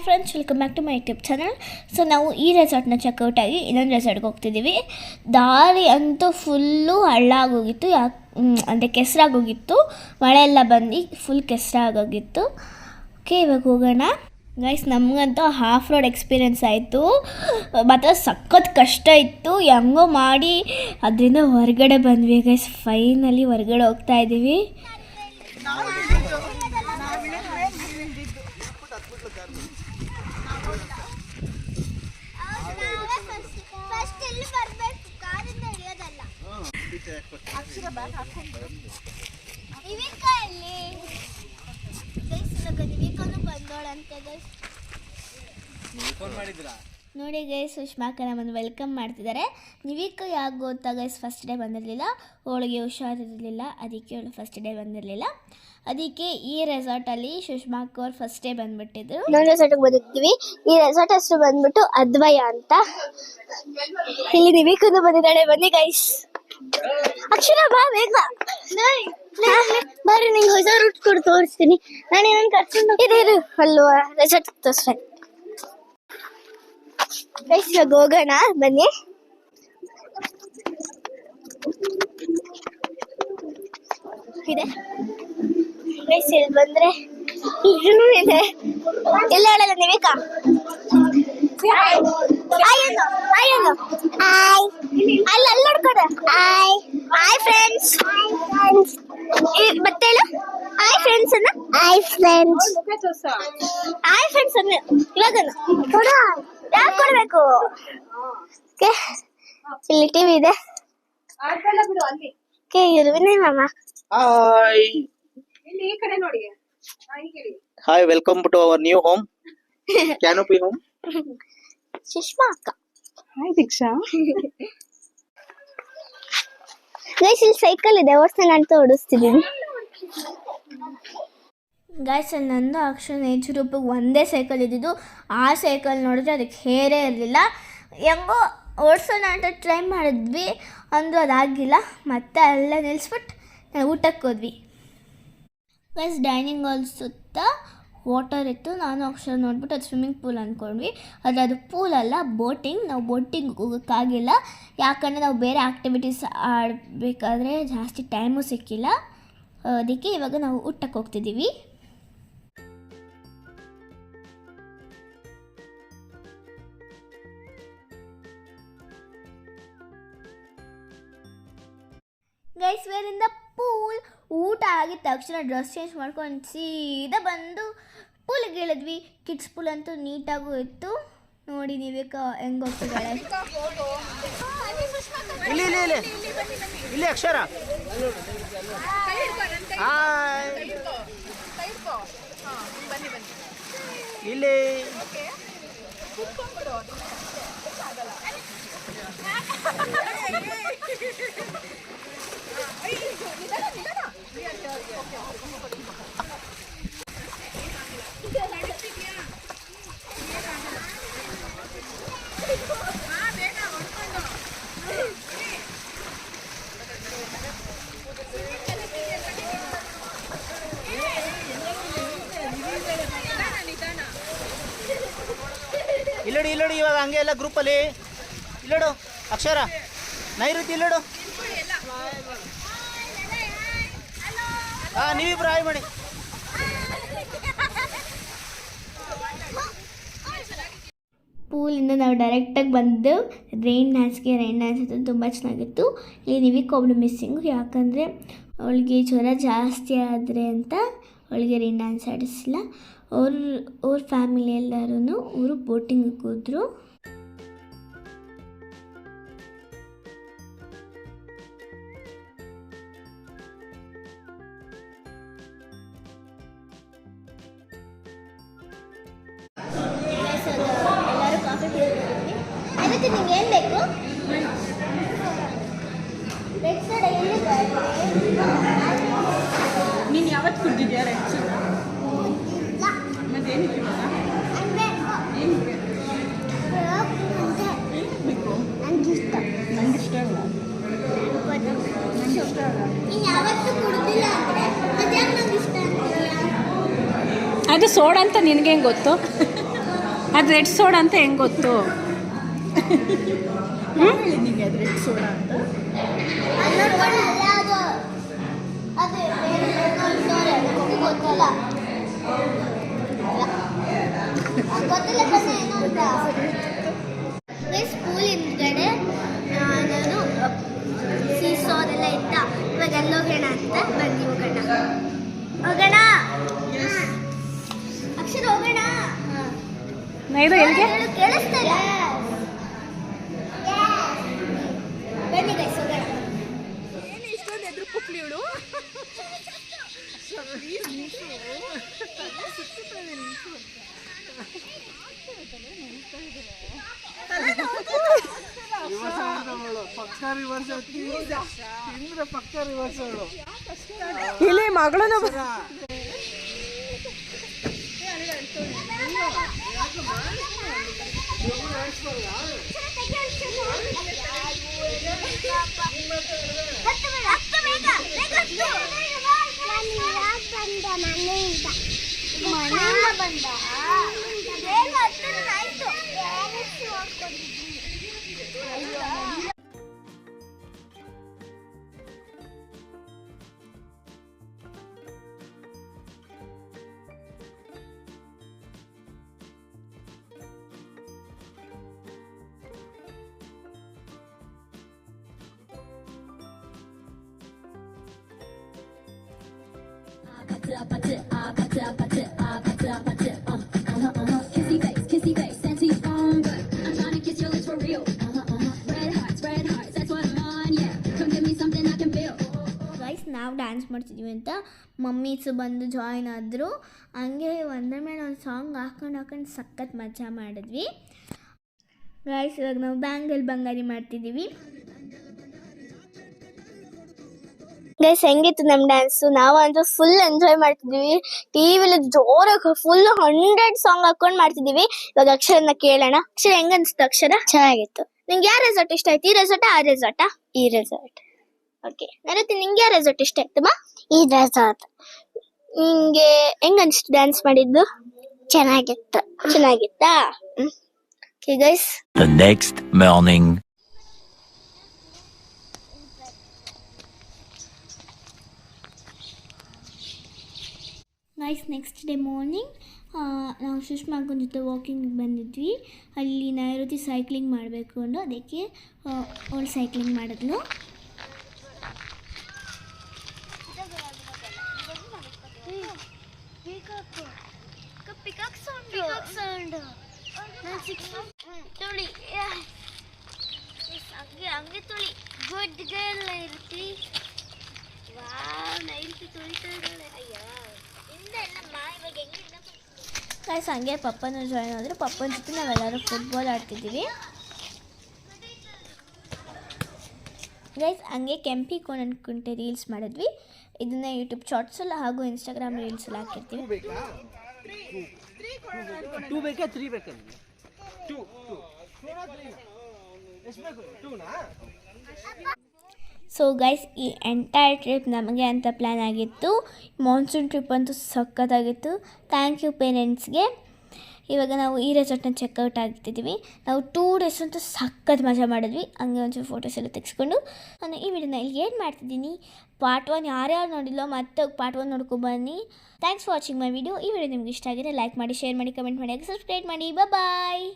Friends, welcome back to my YouTube channel. So ನಾವು ಈ ರೆಸಾರ್ಟ್ನ checkout ಆಗಿ ಇನ್ನೊಂದು ರೆಸಾರ್ಟ್ಗೆ ಹೋಗ್ತಿದ್ದೀವಿ. ದಾರಿ ಅಂತೂ ಫುಲ್ಲು ಹಳ್ಳ ಆಗೋಗಿತ್ತು, ಅಂದರೆ ಕೆಸರಾಗೋಗಿತ್ತು. ಮಳೆ ಎಲ್ಲ ಬಂದು ಫುಲ್ ಕೆಸರಾಗೋಗಿತ್ತು. ಓಕೆ, ಇವಾಗ ಹೋಗೋಣ ಗೈಸ್. ನಮಗಂತೂ ಹಾಫ್ ರೋಡ್ ಎಕ್ಸ್ಪೀರಿಯೆನ್ಸ್ ಆಯಿತು. ಮತ್ತು ಸಖತ್ ಕಷ್ಟ ಇತ್ತು. ಹೆಂಗೋ ಮಾಡಿ ಅದರಿಂದ ಹೊರಗಡೆ ಬಂದ್ವಿ ಗೈಸ್. ಫೈನಲಿ ಹೊರಗಡೆ ಹೋಗ್ತಾ ಇದ್ದೀವಿ. ನೋಡಿ ಗೈಸ್, ಸುಷ್ಮಾಕ ನಮ್ಮನ್ನು ವೆಲ್ಕಮ್ ಮಾಡ್ತಿದ್ದಾರೆ. ನಿವಿಕ ಯಾಕೆ ಗೊತ್ತಾ ಗೈಸ್, ಫಸ್ಟ್ ಡೇ ಬಂದಿರಲಿಲ್ಲ, ಅವಳಿಗೆ ಹುಷಾರಿರಲಿಲ್ಲ, ಅದಕ್ಕೆ ಅವಳು ಫಸ್ಟ್ ಡೇ ಬಂದಿರಲಿಲ್ಲ. ಅದಕ್ಕೆ ಈ ರೆಸಾರ್ಟಲ್ಲಿ ಸುಷ್ಮಾಕ್ ಅವ್ರು ಫಸ್ಟ್ ಡೇ ಬಂದ್ಬಿಟ್ಟಿದ್ರು. ಇನ್ನೊಂದು ರೆಸಾರ್ಟ್ಗೆ ಬಂದಿರ್ತೀವಿ. ಈ ರೆಸಾರ್ಟ್ ಹೆಸರು ಬಂದ್ಬಿಟ್ಟು ಅದ್ವಯ ಅಂತ. ಇಲ್ಲಿ ನಿವಿಕನು ಬಂದಿದ್ದಾಳೆ. ಬನ್ನಿ ಗೈಸ್. ಅಕ್ಷರ ಬಾ ಬೇಗ ಬರ್ರಿ, ನಿಂಗೆ ಹೊಸ ರೂಟ್ ಕೊಡು ತೋರಿಸ್ತೀನಿ. ನಾನು ಏನೊಂದು ಕರ್ಕೊಂಡು ಇರು ಅಲ್ವಾ ರೆಸಾರ್ಟ್ ತೋರಿಸ್ಬೇಕು ಗೈಸ್. ಇವಾಗ ಹೋಗೋಣ ಬನ್ನಿ. ಇದೆ ಗೈಸ್, ಇಲ್ಲಿ ಬಂದ್ರೆ ಇದೂ ಇದೆ. ಎಲ್ಲ ಹೇಳಲ್ಲ ನಿವಿಕ. ಅಲ್ಲಿ ನೋಡ್ಕೊಡ. Hi friends. ಮತ್ತೆ ಹೇಳು ಹಾಯ್ ಫ್ರೆಂಡ್ಸ್ ಅನ್ನ. Hi friends. ಹಾಯ್ ಫ್ರೆಂಡ್ಸ್ ಅನ್ನ ಇವಾಗ ಯಾಕೆ ಕೊಡ್ಬೇಕು? ಇಲ್ಲಿ ಟಿವಿ ಇದೆ. ವಿನಯ್ ಮಾಮ. Hi, welcome to our new home, Canopy Home. Sushma ಅಕ್ಕ. ಹಾಯ್ ದೀಕ್ಷಾ. ಗೈಸ್, ಇಲ್ಲಿ ಸೈಕಲ್ ಇದೆ, ಓಡಿಸ್ತಾನೆ ಅಂತ ಓಡಿಸ್ತಿದ್ದೀನಿ. ಗೈಸ್, ನಂದು ಅಕ್ಷರ ನೇಚರ್ ರೂಪಿಗೆ ಒಂದೇ ಸೈಕಲ್ ಇದ್ದಿದ್ದು. ಆ ಸೈಕಲ್ ನೋಡಿದ್ರೆ ಅದಕ್ಕೆ ಹೇರೇ ಇರಲಿಲ್ಲ. ಹೆಂಗೋ ಓಡಿಸೋಣ ಅಂತ ಟ್ರೈ ಮಾಡಿದ್ವಿ, ಅಂದರೂ ಅದಾಗಿಲ್ಲ. ಮತ್ತೆ ಅಲ್ಲೇ ನಿಲ್ಲಿಸ್ಬಿಟ್ಟು ನಾವು ಊಟಕ್ಕೆ ಹೋದ್ವಿ ಗೈಸ್. ಡೈನಿಂಗ್ ಹಾಲ್ ಸುತ್ತ ವಾಟರ್ ಇತ್ತು. ನಾನು ಅಕ್ಷರ ನೋಡ್ಬಿಟ್ಟು ಅದು ಸ್ವಿಮ್ಮಿಂಗ್ ಪೂಲ್ ಅಂದ್ಕೊಂಡ್ವಿ. ಆದರೆ ಅದು ಪೂಲ್ ಅಲ್ಲ, ಬೋಟಿಂಗ್. ನಾವು ಬೋಟಿಂಗ್ ಹೋಗೋಕ್ಕಾಗಿಲ್ಲ, ಯಾಕಂದರೆ ನಾವು ಬೇರೆ ಆ್ಯಕ್ಟಿವಿಟೀಸ್ ಆಡಬೇಕಾದ್ರೆ ಜಾಸ್ತಿ ಟೈಮು ಸಿಕ್ಕಿಲ್ಲ. ಅದಕ್ಕೆ ಇವಾಗ ನಾವು ಊಟಕ್ಕೆ ಹೋಗ್ತಿದ್ದೀವಿ. Guys, ವೇರಿಂದ pool. ಊಟ ಆಗಿದ ತಕ್ಷಣ ಡ್ರೆಸ್ ಚೇಂಜ್ ಮಾಡ್ಕೊಂಡು ಸೀದಾ ಬಂದು ಪೂಲಿಗೆ ಇಳಿದ್ವಿ. ಕಿಡ್ಸ್ ಪೂಲ್ ಅಂತೂ ನೀಟಾಗೂ ಇತ್ತು. ನೋಡಿ ನೀವೀಗ ಹೆಂಗೆ ಹೋಗ್ತಿದ್ದಾಳೆ. ಇಲ್ಲಿ ಅಕ್ಷರ. ಇಲ್ಲಿ ಇಲ್ಲೋಡಿ ಇವಾಗ ಹಂಗೆ ಎಲ್ಲ ಗ್ರೂಪಲ್ಲಿ ಇಲ್ಲೋಡು ಅಕ್ಷರ, ನೈಋತಿ ಇಲ್ಲೋಡು. ನೀವಿಬ್ರು ಹಾಯ್ ಮಾಡಿ. ಪೂಲಿಂದ ನಾವು ಡೈರೆಕ್ಟಾಗಿ ಬಂದು ರೈನ್ ಡ್ಯಾನ್ಸ್ ಅಂತೂ ತುಂಬ ಚೆನ್ನಾಗಿತ್ತು. ಇಲ್ಲಿ ನಿವಿಕ್ ಒಬ್ಬಳು ಮಿಸ್ಸಿಂಗು, ಯಾಕಂದರೆ ಅವಳಿಗೆ ಜ್ವರ ಜಾಸ್ತಿ ಆದರೆ ಅಂತ ಅವಳಿಗೆ ರೈನ್ ಡ್ಯಾನ್ಸ್ ಆಡಿಸಿಲ್ಲ. ಅವ್ರ ಫ್ಯಾಮಿಲಿ ಎಲ್ಲರೂ ಅವರು ಬೋಟಿಂಗಿಗೆ ಹೋದರು. ಎಲ್ಲರೂ ಕಾಫಿ ಕುಡಿದ್ವಿ. ಅದಕ್ಕೆ ನಿಮ್ಗೆ ಏನು ಬೇಕು? ರೆಡ್ ಸೋಡಾ ಎಲ್ಲಿದೆ? ನೀನು ಯಾವತ್ತು ಕುಡ್ದಿದ್ಯಾ ರೆಡ್ ಸೋಡಾ? ಮತ್ತೇನಿದೆ ನಂಗೆ ಇಷ್ಟ. ನಂಗೆ ಇಷ್ಟ ಅಲ್ಲ. ಅದು ಸೋಡಾ ಅಂತ ನಿನಗೆ ಹೆಂಗೆ ಗೊತ್ತು? ಅದು ರೆಡ್ ಸೋಡಾ ಅಂತ ಹೆಂಗೆ ಗೊತ್ತು? ನಿಮಗೆ ಅದು ರೆಡ್ ಸೋಡಾ ಅಂತ ಸ್ಕೂಲ್ ಹಿಂದ್ಗಡೆ ನಾನು ಸೀಸೋದೆಲ್ಲ ಇತ್ತ. ಇವಾಗ ಅಲ್ಲಿ ಹೋಗೋಣ ಅಂತ ಬಂದು ಹೋಗೋಣ ಅಕ್ಷರ ಹೋಗೋಣ. ನೈರು ಎಲ್ಲಿಗೆ? ಕೇಳಿಸ್ತಾ ಇಲ್ಲ. ಬನ್ನಿ ಗೈಸ್ ಹೋಗೋಣ. ಏನು ಇಷ್ಟೊಂದು ಎದುರು ಪುಕ್ಲಿಗಳು? ಇಲ್ಲಿ ಮಗಳನ್ನ Kissy face, fancy on, but I'm trying to kiss your lips for real. Red hearts, that's what I'm on, yeah. Come give me something I can feel. Guys ನಾವು ಡ್ಯಾನ್ಸ್ ಮಾಡ್ತಿದ್ವಿ ಅಂತ ಮಮ್ಮೀಸು ಬಂದು ಜಾಯ್ನ್ ಆದರು. ಹಂಗೆ ಒಂದ್ರ ಮೇಲೆ ಒಂದು ಸಾಂಗ್ ಹಾಕೊಂಡು ಸಖತ್ ಮಜಾ ಮಾಡಿದ್ವಿ ಗೈಸ್. ಇವಾಗ ನಾವು ಬ್ಯಾಂಗಲ್ ಬಂಗಾರಿ ಮಾಡ್ತಿದ್ದೀವಿ. ಗೈಸ್ ಹೆಂಗಿತ್ತು ನಮ್ಮ ಡ್ಯಾನ್ಸು? ನಾವಂತೂ ಫುಲ್ ಎಂಜಾಯ್ ಮಾಡ್ತಿದ್ವಿ. ಟಿವಿಲಿ ಜೋರಾಗಿ ಫುಲ್ 100 ಸಾಂಗ್ ಹಾಕೊಂಡು ಮಾಡ್ತಿದೀವಿ. ಇವಾಗ ಅಕ್ಷರನ ಕೇಳೋಣ. ಅಕ್ಷರ ಹೆಂಗ ಅನ್ಸ್ತು? ಅಕ್ಷರ ಚೆನ್ನಾಗಿತ್ತು. ನಿಂಗೆ ಯಾವ ರೆಸಾರ್ಟ್ ಇಷ್ಟ ಆಯ್ತು? ಈ ರೆಸಾರ್ಟ್ ಆ ರೆಸಾರ್ಟಾ? ಈ ರೆಸಾರ್ಟ್. ಓಕೆ ನರತಿ, ನಿಂಗೆ ಯಾವ ರೆಸಾರ್ಟ್ ಇಷ್ಟ ಆಯ್ತಮ್ಮ? ಈ ರೆಸಾರ್ಟ್. ನಿಂಗೆ ಹೆಂಗ ಅನ್ಸ್ತು ಡ್ಯಾನ್ಸ್ ಮಾಡಿದ್ದು? ಚೆನ್ನಾಗಿತ್ತಾ? Okay guys. The next morning. Guys next day morning ನಾವು ಸುಷ್ಮಾಕ್ಕನ ಜೊತೆ ವಾಕಿಂಗ್ ಬಂದಿದ್ವಿ. ಅಲ್ಲಿ ನೈಋತಿ ಸೈಕ್ಲಿಂಗ್ ಮಾಡಬೇಕು ಅಂದು ಅದಕ್ಕೆ ಅವಳು ಸೈಕ್ಲಿಂಗ್ ಮಾಡಿದ್ಲು. ಹಂಗೆ ತುಳಿ. Good girl Nairuthi. Wow, Nairuthi ತುಳಿತಾ ಇದ್ದಾಳೆ. ಅಯ್ಯೋ ಗೈಸ್ ಹಂಗೆ ಪಪ್ಪನೂ ಜಾಯ್ನ್ ಆದರು. ಪಪ್ಪನ ಜೊತೆ ನಾವೆಲ್ಲರೂ ಫುಟ್ಬಾಲ್ ಆಡ್ತಿದ್ದೀವಿ ಗೈಸ್. ಹಂಗೆ ಕೆಂಪಿ ಕೋನ್ ಅನ್ಕೊಂಡೆ ರೀಲ್ಸ್ ಮಾಡಿದ್ವಿ. ಇದನ್ನ ಯೂಟ್ಯೂಬ್ ಶಾರ್ಟ್ಸಲ್ಲಿ ಹಾಗೂ ಇನ್ಸ್ಟಾಗ್ರಾಮ್ ರೀಲ್ಸಲ್ಲಿ ಹಾಕಿರ್ತೀವಿ. ಸೊ ಗೈಸ್ ಈ ಎಂಟೈರ್ ಟ್ರಿಪ್ ನಮಗೆ ಅಂತ ಪ್ಲ್ಯಾನ್ ಆಗಿತ್ತು. ಮಾನ್ಸೂನ್ ಟ್ರಿಪ್ ಅಂತೂ ಸಖತ್ತಾಗಿತ್ತು. Thank you ಪೇರೆಂಟ್ಸ್ಗೆ. ಇವಾಗ ನಾವು ಈ ರೆಸಾರ್ಟ್ನ ಚೆಕ್ಔಟ್ ಆಗ್ತಿದ್ದೀವಿ. ನಾವು 2 ಡೇಸ್ ಅಂತೂ ಸಖತ್ ಮಜಾ ಮಾಡಿದ್ವಿ. ಹಂಗೆ ಒಂಚೂರು ಫೋಟೋಸ್ ಎಲ್ಲ ತೆಗೆಸ್ಕೊಂಡು ನಾನು ಈ ವಿಡಿಯೋನ ಇಲ್ಲಿ ಏನು ಮಾಡ್ತಿದ್ದೀನಿ. ಪಾರ್ಟ್ 1 ಯಾರ್ಯಾರು ನೋಡಿಲ್ಲೋ ಮತ್ತೆ ಪಾರ್ಟ್ 1 ನೋಡ್ಕೊಬನ್ನಿ. Thanks for watching my video. ಈ ವಿಡಿಯೋ ನಿಮ್ಗೆ ಇಷ್ಟ ಆಗಿದ್ರೆ ಲೈಕ್ ಮಾಡಿ, ಶೇರ್ ಮಾಡಿ, ಕಮೆಂಟ್ ಮಾಡಿ, ಸಬ್ಸ್ಕ್ರೈಬ್ ಮಾಡಿ. ಬಾಯ್.